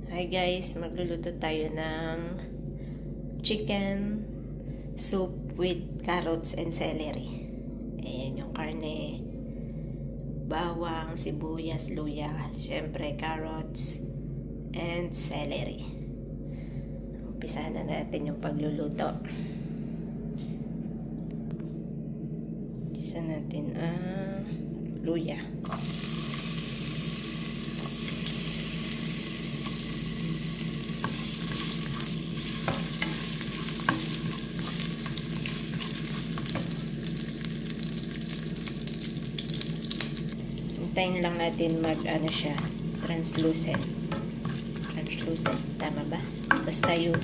Hi guys, magluluto tayo ng chicken soup with carrots and celery. Ayan yung karne, bawang, sibuyas, luya, syempre carrots and celery. Umpisahan na natin yung pagluluto. Isa natin ang luya. Hintayin lang natin siya, translucent. Translucent, tama ba? Basta yun.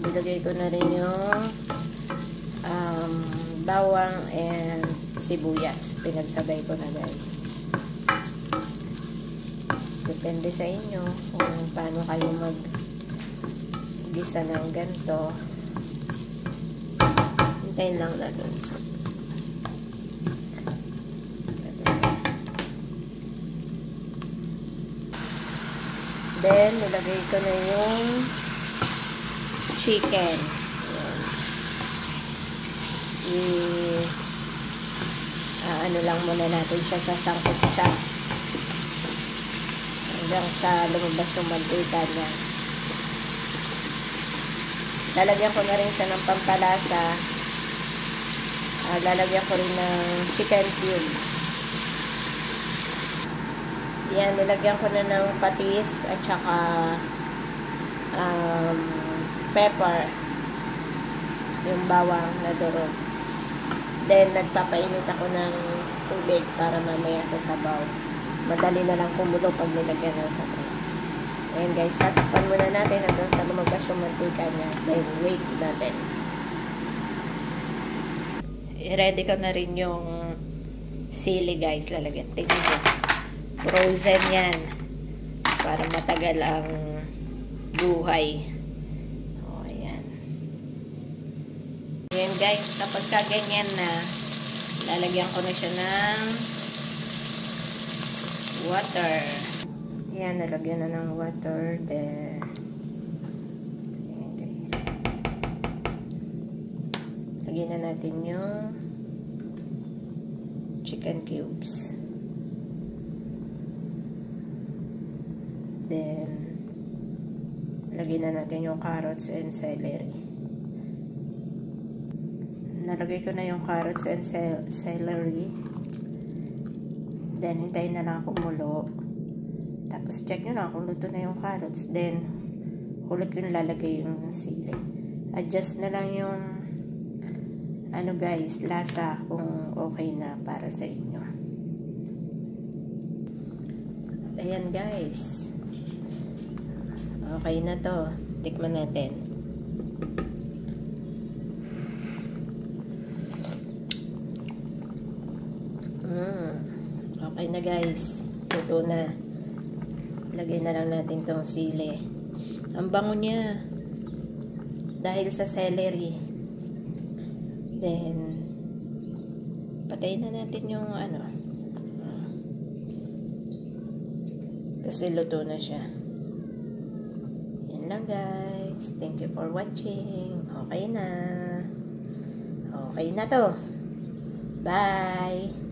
Bilagay ko na rin yung bawang and sibuyas. Pinagsabay ko na guys. Depende sa inyo kung paano kayo mag-gisa ng ganito. Hintayin lang natin. Then, nilagay ko na yung chicken. Ano lang muna natin siya sa sangkot siya. Hanggang sa lumabas yung mantika niya. Lalagyan ko na rin siya ng pampalasa. Lalagyan ko rin ng chicken cube. Yan, nilagyan ko na ng patis at saka pepper. Yung bawang na durog. Then, nagpapainit ako ng tubig para mamaya sa sabaw. Madali na lang kumulo pag nilagyan ng sabaw. Ayan guys, tatakpan muna natin hanggang sa lumabas yung mantika niya. Then, wait natin. I-ready ko na rin yung sili guys. Lalagyan. Tingnan mo. Frozen yan. Para matagal ang buhay. O, ayan. Ayan guys, kapag kaganyan na, lalagyan ko na siya ng water. Ayan, nalagyan na ng water. Then, ayan guys. Lagyan na natin yung chicken cubes. Then, lagyan na natin yung carrots and celery. Nalagay ko na yung carrots and celery. Then, hintayin na lang kumulo. Tapos, check nyo lang kung luto na yung carrots. Then, hulog yung lalagay yung sili. Adjust na lang yung guys, lasa kung okay na para sa inyo. Ayan guys. Okay na to. Tikman natin. Okay na guys. Luto na. Lagyan na lang natin tong sili. Ang bango niya. Dahil sa celery. Then, patayin na natin yung kasi luto na siya. Yan lang guys. Thank you for watching. Okay na. Okay na to. Bye!